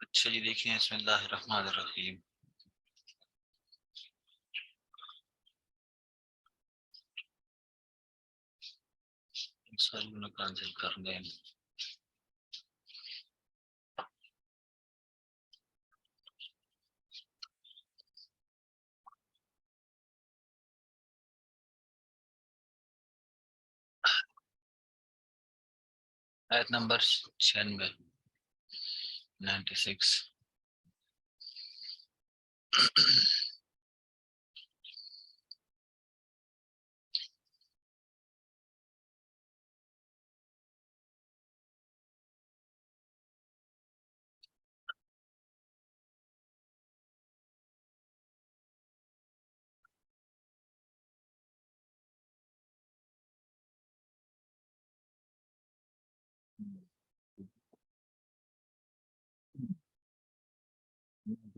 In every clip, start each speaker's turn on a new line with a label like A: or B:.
A: اچھا جی، دیکھیں بسم اللہ الرحمن الرحیم. کانسل کرنے آیت نمبر 96.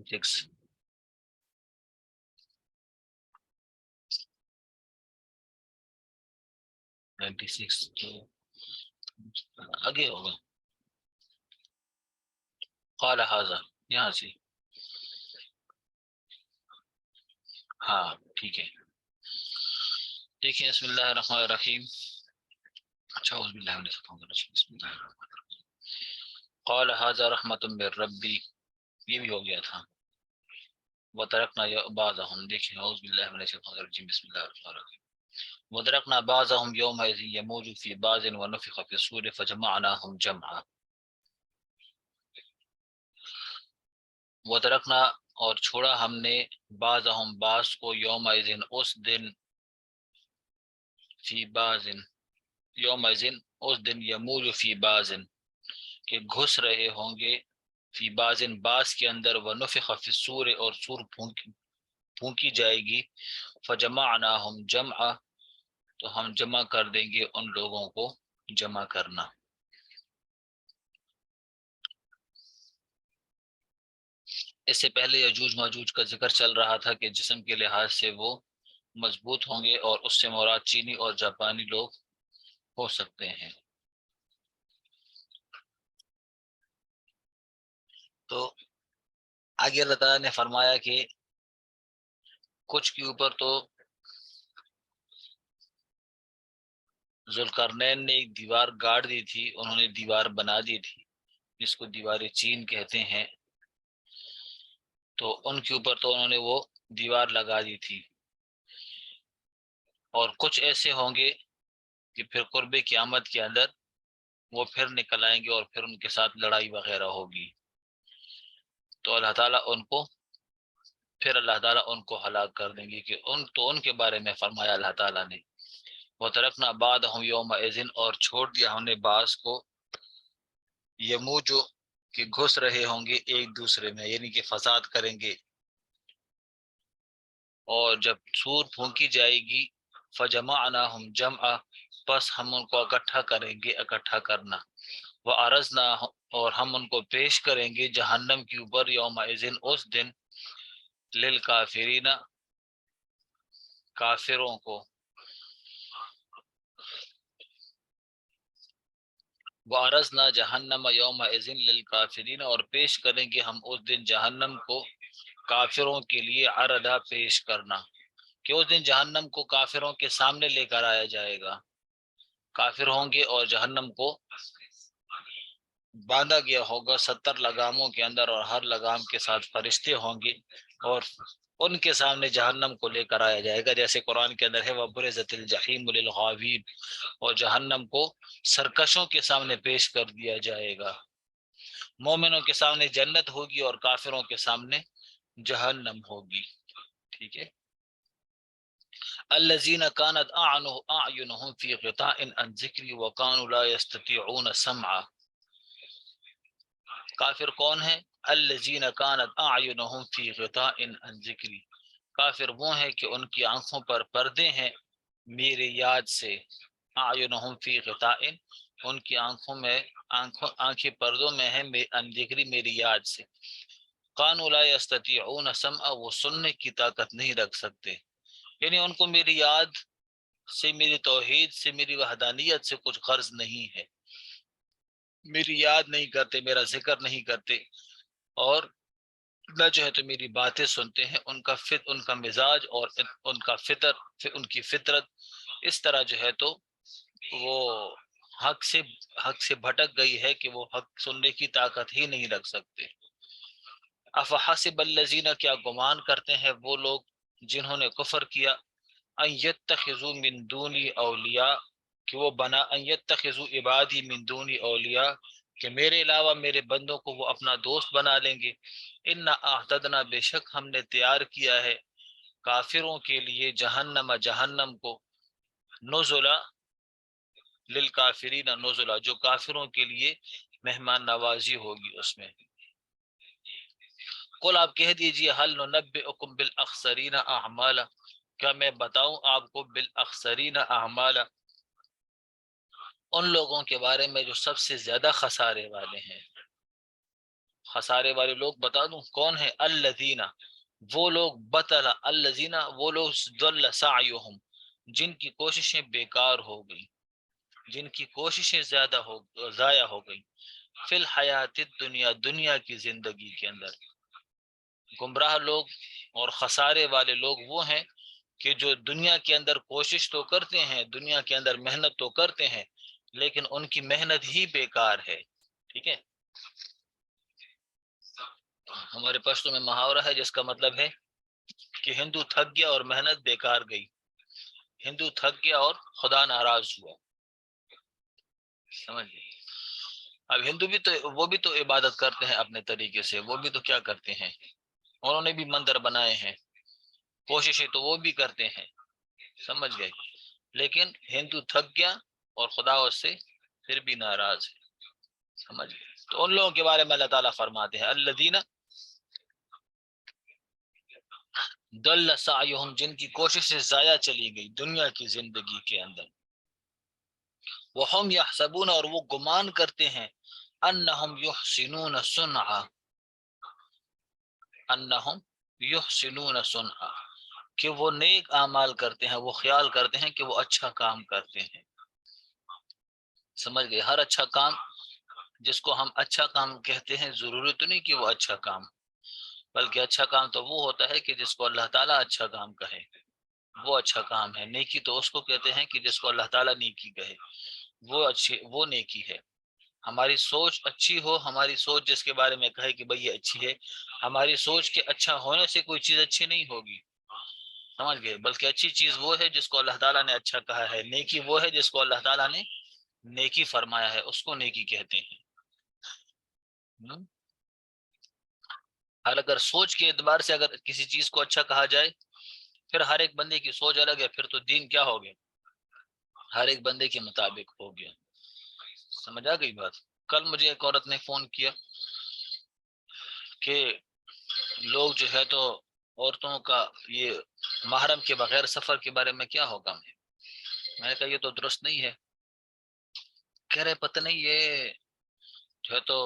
A: سکس 96 تو آگے ہوگا. قال هذا یہاں سے. ہاں ٹھیک ہے. دیکھیں بسم اللہ الرحمن الرحیم. اچھا اعوذ باللہ من الشیطان الرجیم. بسم اللہ الرحمن الرحیم. قال هذا رحمت من ربی، یہ بھی ہو گیا تھا. وترکنا بعضهم، دیکھیں اعوذ باللہ من الشیطان الرجیم. بسم اللہ الرحمن الرحیم. وترکنا بعضهم یومئذ یموج فی بعض ونفخ فی الصور فجمعناهم جمعا. وترکنا اور چھوڑا ہم نے بعضهم بعض کو یومئذ اس دن، فی بعض یومئذ اس دن، یموج فی بعض کہ گھس رہے ہوں گے، فی بعض بعض کے اندر، ونفخ فی الصور اور سور پھونکی جائے گی، فجمعناهم جمعا تو ہم جمع کر دیں گے ان لوگوں کو جمع کرنا. اس سے پہلے یجوج ماجوج کا ذکر چل رہا تھا کہ جسم کے لحاظ سے وہ مضبوط ہوں گے، اور اس سے مراد چینی اور جاپانی لوگ ہو سکتے ہیں. تو آگے اللہ تعالیٰ نے فرمایا کہ کچھ کے اوپر تو ذوالقرنین نے ایک دیوار گاڑ دی تھی، انہوں نے دیوار بنا دی تھی جس کو دیوار چین کہتے ہیں. تو ان کے اوپر تو انہوں نے وہ دیوار لگا دی تھی. اور کچھ ایسے ہوں گے کہ پھر قرب قیامت کے اندر وہ پھر نکل آئیں گے اور پھر ان کے ساتھ لڑائی وغیرہ ہوگی. تو اللہ تعالیٰ ان کو ہلاک کر دیں گے کہ ان کے بارے میں فرمایا اللہ تعالیٰ نے وَتَرَكْنَا بَعْضَهُمْ يَوْمَئِذٍ اور چھوڑ دیا ہم نے بعض کو، یموجو کہ گھس رہے ہوں گے ایک دوسرے میں، یعنی کہ فساد کریں گے. اور جب سور پھونکی جائے گی، فَجَمَعْنَاهُمْ جَمْعًا پس ہم ان کو اکٹھا کریں گے، اکٹھا کرنا. وَأَرَزْنَا اور ہم ان کو پیش کریں گے جہنم کے اوپر، یومئذ اس دن، للکافرین کافروں کو. وَأَرَزْنَا جَهَنَّمَ يَوْمَئِذٍ لِلْكَافِرِينَ اور پیش کریں گے ہم اس دن جہنم کو کافروں کے لیے، عرضا پیش کرنا، کہ اس دن جہنم کو کافروں کے سامنے لے کر آیا جائے گا. کافر ہوں گے اور جہنم کو باندھا گیا ہوگا 70 لگاموں کے اندر، اور ہر لگام کے ساتھ فرشتے ہوں گے، اور ان کے سامنے جہنم کو لے کر آیا جائے گا، جیسے قرآن کے اندر ہے وَبُرِزَتِ الْجَحِيمُ لِلْغَاوِينَ اور جہنم کو سرکشوں کے سامنے پیش کر دیا جائے گا. مومنوں کے سامنے جنت ہوگی اور کافروں کے سامنے جہنم ہوگی. ٹھیک ہے. الذين كانت اعينهم في غطاء عن ذكري وكانوا لا يستطيعون سمعا. کافر کون ہے؟ الذين كانت اعينهم في غطاء عن ذكري، کافر وہ ہیں کہ ان کی آنکھوں پر پردے ہیں میری یاد سے. اعینہم فی غطاء ان کی آنکھوں میں آنکھیں پردوں میں ہیں عن ذکری میری یاد سے. کانوا لا یستطیعون سمعا وہ سننے کی طاقت نہیں رکھ سکتے، یعنی ان کو میری یاد سے، میری توحید سے، میری وحدانیت سے کچھ غرض نہیں ہے، میری یاد نہیں کرتے، میرا ذکر نہیں کرتے. اور نہ جو ہے تو میری باتیں سنتے ہیں. ان کا مزاج اور ان کی فطرت اس طرح جو ہے تو وہ حق سے بھٹک گئی ہے کہ وہ حق سننے کی طاقت ہی نہیں رکھ سکتے. افحسب الذین، کیا گمان کرتے ہیں وہ لوگ جنہوں نے کفر کیا، ان یتخذوا من دونی اولیاء، کہ وہ بنا ان یتخذوا عبادی من دونی اولیاء، کہ میرے علاوہ میرے بندوں کو وہ اپنا دوست بنا لیں گے. ان اعتدنا، بے شک ہم نے تیار کیا ہے کافروں کے لیے جہنم کو، نزلا للکافرین نزلا، جو کافروں کے لیے مہمان نوازی ہوگی اس میں. قل، آپ کہہ دیجئے، هل ننبئکم بالاخسرین اعمالا، کیا میں بتاؤں آپ کو بالاخسرین اعمالا، ان لوگوں کے بارے میں جو سب سے زیادہ خسارے والے ہیں. خسارے والے لوگ بتا دوں کون ہیں؟ الذین، وہ لوگ، بطل الذین، وہ لوگ، ضل سعیہم، جن کی کوششیں بیکار ہو گئی، جن کی کوششیں ضائع ہو گئی، فی الحیات الدنیا، دنیا کی زندگی کے اندر. گمراہ لوگ اور خسارے والے لوگ وہ ہیں کہ جو دنیا کے اندر کوشش تو کرتے ہیں، دنیا کے اندر محنت تو کرتے ہیں، لیکن ان کی محنت ہی بیکار ہے. ٹھیک ہے، ہمارے پشتو میں محاورہ ہے جس کا مطلب ہے کہ ہندو تھک گیا اور محنت بیکار گئی، ہندو تھک گیا اور خدا ناراض ہوا. سمجھ گئے؟ اب ہندو بھی تو، وہ بھی تو عبادت کرتے ہیں اپنے طریقے سے، وہ بھی تو کیا کرتے ہیں، انہوں نے بھی مندر بنائے ہیں، کوششیں تو وہ بھی کرتے ہیں. سمجھ گئے؟ لیکن ہندو تھک گیا اور خدا اس سے پھر بھی ناراض ہے. سمجھ گئے؟ تو ان لوگوں کے بارے میں اللہ تعالیٰ فرماتے ہیں الذین ضل سعیہم، جن کی کوششیں ضائع چلی گئی دنیا کی زندگی کے اندر، وہم یحسبون، اور وہ گمان کرتے ہیں، انہم یحسنون صنعا، انہم یحسنون صنعا، کہ وہ نیک اعمال کرتے ہیں، وہ خیال کرتے ہیں کہ وہ اچھا کام کرتے ہیں. سمجھ گئے؟ ہر اچھا کام جس کو ہم اچھا کام کہتے ہیں، ضروری تو نہیں کہ وہ اچھا کام، بلکہ اچھا کام تو وہ ہوتا ہے کہ جس کو اللہ تعالیٰ اچھا کام کہے، وہ اچھا کام ہے. نیکی تو اس کو کہتے ہیں کہ جس کو اللہ تعالیٰ نیکی کہے، وہ نیکی ہے. ہماری سوچ اچھی ہو، ہماری سوچ جس کے بارے میں کہے کہ بھئی یہ اچھی ہے، ہماری سوچ کے اچھا ہونے سے کوئی چیز اچھی نہیں ہوگی. سمجھ گئے؟ بلکہ اچھی چیز وہ ہے جس کو اللہ تعالیٰ نے اچھا کہا ہے، نیکی وہ ہے جس کو اللہ تعالیٰ نے نیکی فرمایا ہے، اس کو نیکی کہتے ہیں. اگر سوچ کے اعتبار سے اگر کسی چیز کو اچھا کہا جائے، پھر ہر ایک بندے کی سوچ الگ ہے، پھر تو دین کیا ہو گیا؟ ہر ایک بندے کے مطابق ہو گیا. سمجھ آ گئی بات؟ کل مجھے ایک عورت نے فون کیا کہ لوگ جو ہے تو عورتوں کا یہ محرم کے بغیر سفر کے بارے میں کیا ہوگا. میں نے کہا یہ تو درست نہیں ہے. کہہ رہے پتہ نہیں، یہ جو ہے تو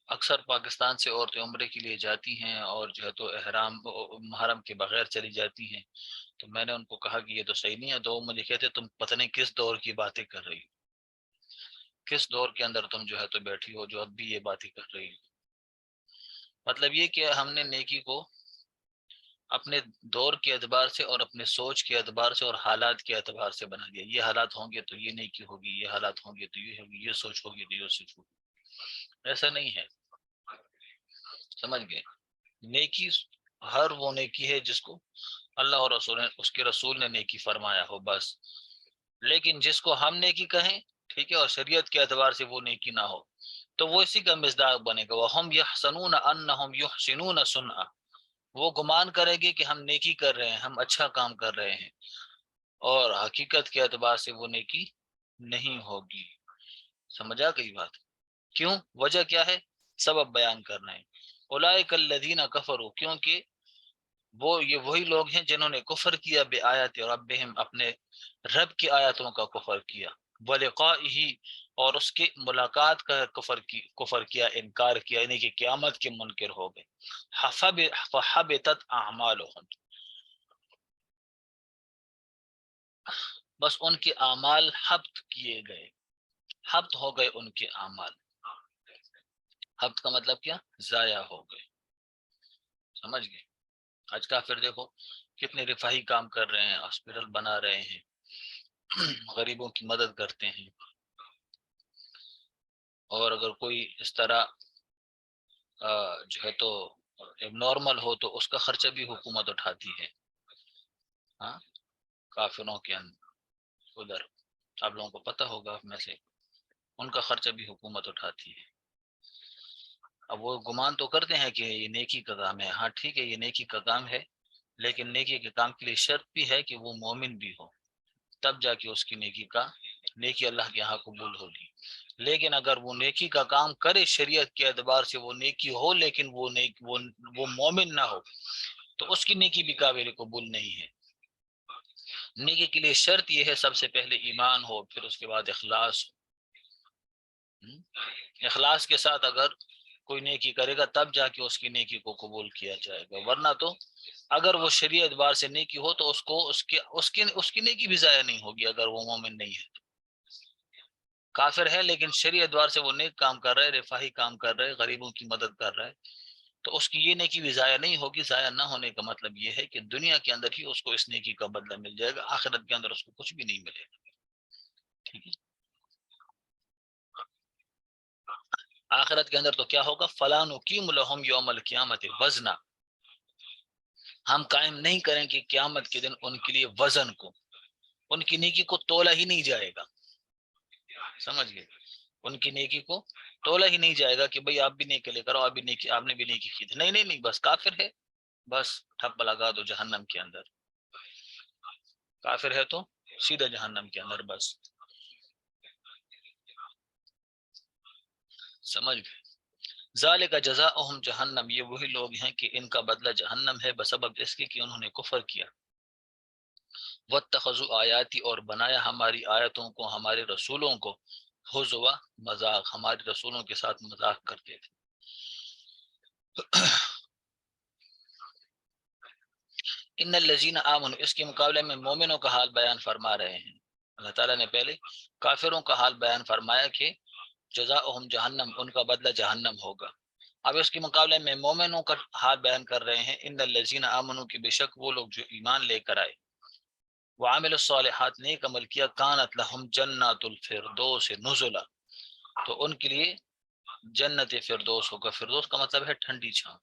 A: اکثر پاکستان سے عورتیں عمرے کے لیے جاتی ہیں اور جو ہے تو احرام محرم کے بغیر چلی جاتی ہیں. تو میں نے ان کو کہا کہ یہ تو صحیح نہیں ہے. تو وہ مجھے کہتے تم پتہ نہیں کس دور کی باتیں کر رہی ہو، کس دور کے اندر تم جو ہے تو بیٹھی ہو جو اب بھی یہ باتیں کر رہی ہو. مطلب یہ کہ ہم نے نیکی کو اپنے دور کے اعتبار سے اور اپنے سوچ کے اعتبار سے اور حالات کے اعتبار سے بنا دیا. یہ حالات ہوں گے تو یہ نیکی ہوگی، یہ حالات ہوں گے تو یہ ہوگی، یہ سوچ ہوگی تو یہ سوچ ہوگی. ایسا نہیں ہے. سمجھ گئے؟ نیکی ہر وہ نیکی ہے جس کو اللہ اور رسول نے، اس کے رسول نے نیکی فرمایا ہو بس. لیکن جس کو ہم نیکی کہیں، ٹھیک ہے، اور شریعت کے اعتبار سے وہ نیکی نہ ہو، تو وہ اسی کا مصداق بنے گا. وَهُمْ يَحْسَنُونَ أَنَّهُمْ يُحْسِنُونَ صُنْعًا، وہ گمان کرے گی کہ ہم نیکی کر رہے ہیں، ہم اچھا کام کر رہے ہیں، اور حقیقت کے اعتبار سے وہ نیکی نہیں ہوگی. سمجھ آ گئی بات؟ کیوں؟ وجہ کیا ہے؟ سبب بیان کرنا ہے. اولئک الذین کفروا، کیونکہ یہ وہی لوگ ہیں جنہوں نے کفر کیا بآیات ربہم، اپنے رب کی آیاتوں کا کفر کیا، ولقائہ، اور اس کی ملاقات کا کفر کیا، انکار کیا، یعنی کہ قیامت کے منکر ہو گئے. فحبطت اعمالہم، بس ان کے اعمال حبط کیے گئے، حبط ہو گئے ان کے اعمال. ہبت کا مطلب کیا؟ ضائع ہو گئے. سمجھ گئے؟ آج کافر دیکھو کتنے رفاہی کام کر رہے ہیں، ہاسپٹل بنا رہے ہیں، غریبوں کی مدد کرتے ہیں، اور اگر کوئی اس طرح جو ہے تو نارمل ہو تو اس کا خرچہ بھی حکومت اٹھاتی ہے. ہاں، کافروں کے ادھر آپ لوگوں کو پتہ ہوگا میں سے، ان کا خرچہ بھی حکومت اٹھاتی ہے. اب وہ گمان تو کرتے ہیں کہ یہ نیکی کا کام ہے. ہاں ٹھیک ہے، یہ نیکی کا کام ہے، لیکن نیکی کے کام کے لیے شرط بھی ہے کہ وہ مومن بھی ہو، تب جا کے اس کی نیکی اللہ کے یہاں قبول ہوگی. لیکن اگر وہ نیکی کا کام کرے شریعت کے اعتبار سے وہ نیکی ہو، لیکن وہ مومن نہ ہو، تو اس کی نیکی بھی قابل قبول نہیں ہے. نیکی کے لیے شرط یہ ہے سب سے پہلے ایمان ہو، پھر اس کے بعد اخلاص ہو. اخلاص کے ساتھ اگر کوئی نیکی کرے گا تب جا کے اس کی نیکی کو قبول کیا جائے گا، ورنہ تو اگر وہ شرعی اعتبار سے نیکی ہو تو اس کی نیکی بھی ضائع نہیں ہوگی. اگر وہ مومن نہیں ہے، کافر ہے لیکن شرعی اعتبار سے وہ نیک کام کر رہا ہے، رفاہی کام کر رہا ہے، غریبوں کی مدد کر رہا ہے، تو اس کی یہ نیکی بھی ضائع نہیں ہوگی. ضائع نہ ہونے کا مطلب یہ ہے کہ دنیا کے اندر ہی اس کو اس نیکی کا بدلہ مل جائے گا، آخرت کے اندر اس کو کچھ بھی نہیں ملے گا. ٹھیک ہے، آخرت کے اندر تو کیا ہوگا؟ فَلَا نُقِيمُ لَهُمْ يَوْمَ الْقِيَامَةِ وَزْنًا، ہم قائم نہیں کریں گے قیامت کے دن ان کے لیے وزن کو، ان کی نیکی کو تولا ہی نہیں جائے گا. سمجھ گئے؟ ان کی نیکی کو تولا ہی نہیں جائے گا کہ بھئی آپ بھی نیکی لے کرو، آپ نے بھی نیکی کی تھی. نہیں نہیں نہیں، بس کافر ہے، بس ٹھپ لگا دو جہنم کے اندر. کافر ہے تو سیدھا جہنم کے اندر بس. سمجھ گئے؟ ذالک جزاؤہم جہنم، یہ وہی لوگ ہیں کہ ان کا بدلہ جہنم ہے بسبب اس کے کہ انہوں نے کفر کیا. واتخذوا آیاتی، اور بنایا ہماری آیتوں کو، ہمارے رسولوں کو، ہزوا، مذاق، ہمارے رسولوں کے ساتھ مذاق کرتے تھے. ان الذین آمنوا، اس کے مقابلے میں مومنوں کا حال بیان فرما رہے ہیں. اللہ تعالیٰ نے پہلے کافروں کا حال بیان فرمایا کہ جزاؤہم جہنم، ان کا بدلہ جہنم ہوگا. اب اس کے مقابلے میں مومنوں کا حال بیان کر رہے ہیں. ان الذین آمنوا، کی بے شک وہ لوگ جو ایمان لے کر آئے، وعمل الصالحات، نیک عمل کیا، کانت لہم جنات الفردوس نزلا، تو ان کے لیے جنت فردوس ہوگا. فردوس کا مطلب ہے ٹھنڈی چھاؤں.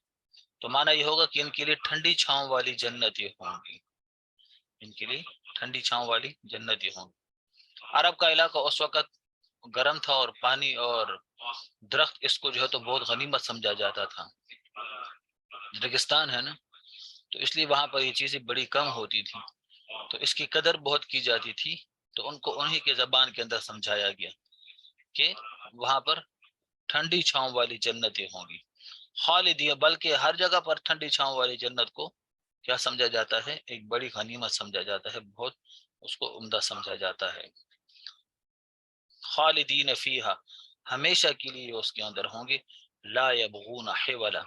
A: تو معنی یہ ہوگا کہ ان کے لیے ٹھنڈی چھاؤں والی جنتیں ہوں گی. ان کے لیے ٹھنڈی چھاؤں والی جنتیں ہوں گی. عرب کا علاقہ اس وقت گرم تھا، اور پانی اور درخت اس کو جو ہے تو بہت غنیمت سمجھا جاتا تھا. ریگستان ہے نا، تو اس لیے وہاں پر یہ چیزیں بڑی کم ہوتی تھی، تو اس کی قدر بہت کی جاتی تھی. تو ان کو انہی کے زبان کے اندر سمجھایا گیا کہ وہاں پر ٹھنڈی چھاؤں والی جنتیں ہوں گی. خالدیہ، بلکہ ہر جگہ پر ٹھنڈی چھاؤں والی جنت کو کیا سمجھا جاتا ہے؟ ایک بڑی غنیمت سمجھا جاتا ہے، بہت اس کو عمدہ سمجھا جاتا ہے. خالدین فیہا، ہمیشہ کے لیے اس کے اندر ہوں گے. لا یبغون حولا،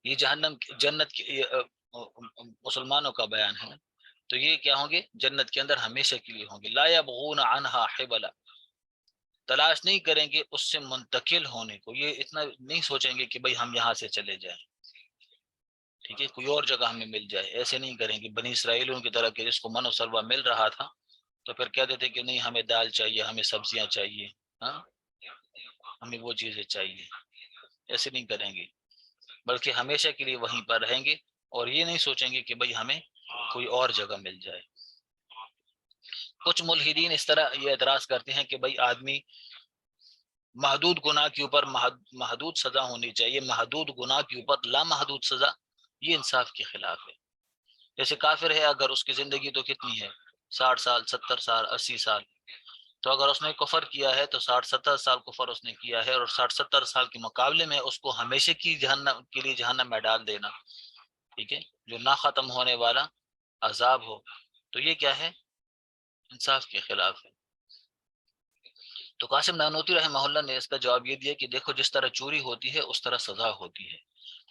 A: یہ جنت مسلمانوں کا بیان ہے، تو یہ کیا ہوں گے؟ جنت کے اندر ہمیشہ کے لیے ہوں گے. لا یبغون عنہا حولا، تلاش نہیں کریں گے اس سے منتقل ہونے کو. یہ اتنا نہیں سوچیں گے کہ بھئی ہم یہاں سے چلے جائیں، ٹھیک ہے، کوئی اور جگہ ہمیں مل جائے. ایسے نہیں کریں گے بنی اسرائیلوں کی طرح کہ جس کو من و سلوہ مل رہا تھا تو پھر کہتے تھے کہ نہیں ہمیں دال چاہیے، ہمیں سبزیاں چاہیے، ہاں ہمیں وہ چیزیں چاہیے. ایسے نہیں کریں گے، بلکہ ہمیشہ کے لیے وہیں پر رہیں گے، اور یہ نہیں سوچیں گے کہ بھئی ہمیں کوئی اور جگہ مل جائے. کچھ ملحدین اس طرح یہ اعتراض کرتے ہیں کہ بھئی آدمی محدود گناہ کے اوپر محدود سزا ہونی چاہیے، محدود گناہ کے اوپر لامحدود سزا، یہ انصاف کے خلاف ہے. جیسے کافر ہے، اگر اس کی زندگی تو کتنی ہے؟ 60 سال، 70 سال، 80 سال، تو اگر اس نے کفر کیا ہے تو 60-70 سال کفر اس نے کیا ہے، اور 60-70 سال کے مقابلے میں اس کو ہمیشہ کی جہنم کے لیے جہنم میں ڈال دینا، ٹھیک ہے، جو نہ ختم ہونے والا عذاب ہو، تو یہ کیا ہے؟ انصاف کے خلاف ہے. تو قاسم نانوتوی رحمہ اللہ نے اس کا جواب یہ دیا کہ دیکھو جس طرح چوری ہوتی ہے اس طرح سزا ہوتی ہے.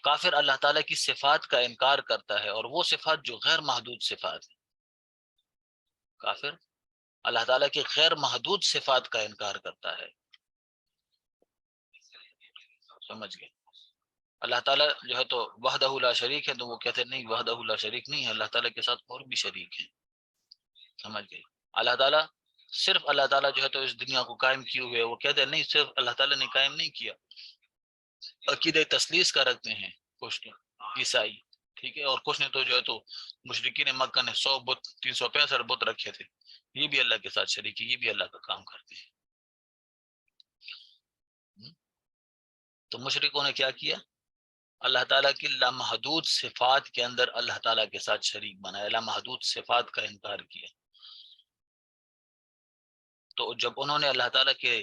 A: کافر اللہ تعالیٰ کی صفات کا انکار کرتا ہے، اور وہ صفات جو غیر محدود صفات ہیں. کافر اللہ تعالیٰ کی غیر محدود صفات کا انکار کرتا ہے. سمجھ گئے؟ اللہ تعالیٰ جو ہے تو وحدہ لا شریک ہے، تو وہ کہتے ہیں نہیں وحدہ لا شریک نہیں ہے، اللہ تعالیٰ کے ساتھ اور بھی شریک ہیں. سمجھ گئے؟ اللہ تعالیٰ صرف اللہ تعالیٰ جو ہے تو اس دنیا کو قائم کیے ہوئے، وہ کہتے ہیں نہیں صرف اللہ تعالیٰ نے قائم نہیں کیا. عقیدہ تثلیث کا رکھتے ہیں کچھ عیسائی، ٹھیک ہے، اور کچھ نے تو جو ہے تو مشرکین مکہ نے 100 بت 365 بت رکھے تھے، یہ بھی اللہ کے ساتھ شریک ہے، یہ بھی اللہ کا کام کرتے ہیں. تو مشرکوں نے کیا کیا؟ اللہ تعالیٰ کی لامحدود صفات کے اندر اللہ تعالیٰ کے ساتھ شریک بنایا، لامحدود صفات کا انکار کیا. تو جب انہوں نے اللہ تعالیٰ کے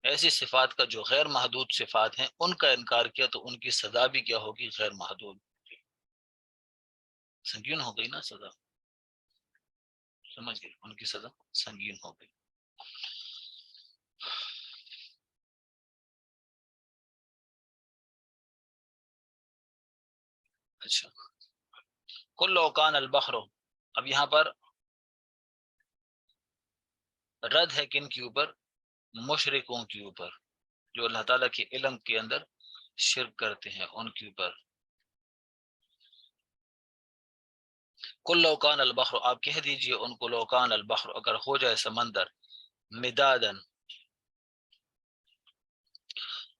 A: ایسی صفات کا جو غیر محدود صفات ہیں ان کا انکار کیا، تو ان کی سزا بھی کیا ہوگی؟ غیر محدود، سنگین ہو گئی نا سزا. سمجھ گئے؟ ان کی سزا سنگین ہو گئی. اچھا، کل اوکان البحر، اب یہاں پر رد ہے کن کے اوپر؟ مشرکوں کے اوپر، جو اللہ تعالیٰ کے علم کے اندر شرک کرتے ہیں ان کے اوپر. کل لوکان البحر، آپ کہہ دیجئے ان کو لوکان البحر، اگر ہو جائے سمندر، مدادن،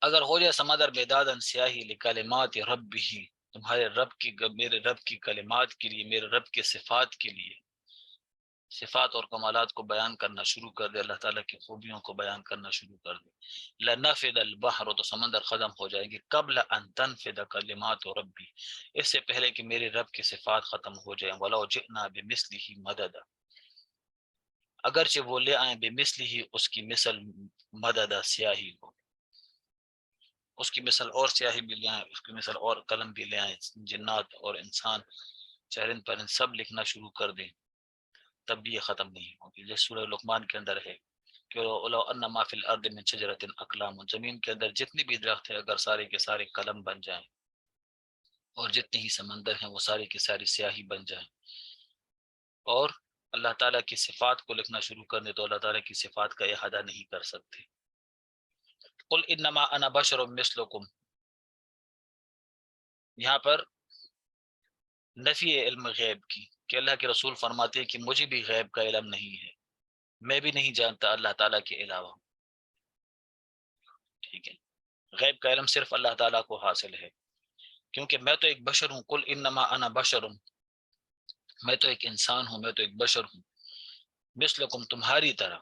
A: اگر ہو جائے سمندر مدادن سیاہی، لکلمات ربہ، تمہارے رب کی، میرے رب کی کلمات کے لیے، میرے رب کے صفات کے لیے، صفات اور کمالات کو بیان کرنا شروع کر دے، اللہ تعالیٰ کی خوبیوں کو بیان کرنا شروع کر دے. لنفد البحر، تو سمندر ختم ہو جائیں گے، قبل ان تنفد کلمات ربی، اس سے پہلے کہ میرے رب کی صفات ختم ہو جائیں. ولو جئنا بمثلہ مددا، اگرچہ وہ لے آئیں بمثلہ، اس کی مثل، مددا، سیاہی کو، اس کی مثل اور سیاہی بھی لے آئیں، اس کی مثل اور قلم بھی لے آئیں، جنات اور انسان، چرند پرند سب لکھنا شروع کر دیں، تب بھی یہ ختم نہیں ہوگی. جیسے سورہ لقمان کے اندر ہے کہ لو ان ما فی الارض من شجرۃ اقلام، زمین کے اندر جتنی بھی درخت ہے اگر سارے کے سارے قلم بن جائیں، اور جتنے ہی سمندر ہیں وہ ساری کی ساری سیاہی بن جائیں، اور اللہ تعالیٰ کی صفات کو لکھنا شروع کر دیں، تو اللہ تعالیٰ کی صفات کا احاطہ نہیں کر سکتے. قل انما انا بشر مثلکم، یہاں پر نفی علم غیب کی، کہ اللہ کے رسول فرماتے ہیں کہ مجھے بھی غیب کا علم نہیں ہے، میں بھی نہیں جانتا اللہ تعالیٰ کے علاوہ. ٹھیک ہے، غیب کا علم صرف اللہ تعالیٰ کو حاصل ہے، کیونکہ میں تو ایک بشر ہوں. قل انما انا بشر، میں تو ایک انسان ہوں، میں تو ایک بشر ہوں، مثلکم، تمہاری طرح،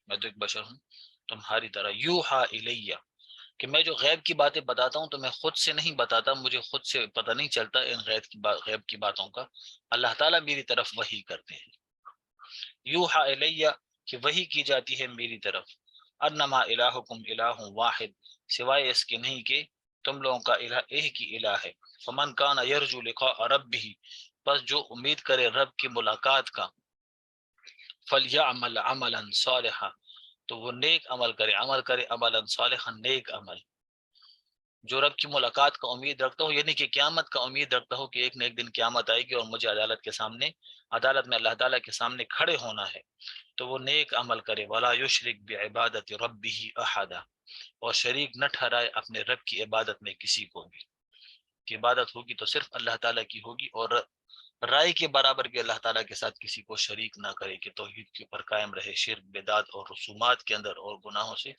A: میں تو ایک بشر ہوں تمہاری طرح. یوحا الیہ، کہ میں جو غیب کی باتیں بتاتا ہوں تو میں خود سے نہیں بتاتا، مجھے خود سے پتہ نہیں چلتا ان غیب کی باتوں کا، اللہ تعالیٰ میری طرف وحی کرتے ہیں. یوحا الیہ، کہ وحی کی جاتی ہے میری طرف. انما الہکم الہ واحد، سوائے اس کے نہیں کہ تم لوگوں کا الہ ایک ہی الہ ہے. فمن کان یرجو لقاء ربہ، بس جو امید کرے رب کی ملاقات کا، فلیعمل عملا صالحا، تو وہ نیک عمل کرے، عمل کرے عملا صالحا، نیک عمل. جو رب کی ملاقات کا امید رکھتا ہو، یعنی کہ قیامت کا امید رکھتا ہو کہ ایک نہ ایک دن قیامت آئے گی اور مجھے عدالت کے سامنے، عدالت میں اللہ تعالیٰ کے سامنے کھڑے ہونا ہے، تو وہ نیک عمل کرے. ولا یشرک بعبادت ربہ احدا، اور شریک نہ ٹھہرائے اپنے رب کی عبادت میں کسی کو بھی. کہ عبادت ہوگی تو صرف اللہ تعالیٰ کی ہوگی، اور رائے کے برابر کے اللہ تعالیٰ کے ساتھ کسی کو شریک نہ کرے، کہ توحید کے اوپر قائم رہے، شرک، بدعت اور رسومات کے اندر اور گناہوں سے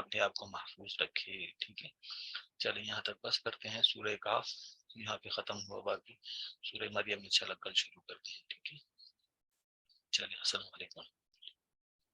A: اپنے آپ کو محفوظ رکھے. ٹھیک ہے، چلیں یہاں تک بس کرتے ہیں. سورہ کاف یہاں پہ ختم ہوا، باقی سورہ مریم انشاءاللہ کل شروع کرتے ہیں. ٹھیک ہے، چلیں، السلام علیکم.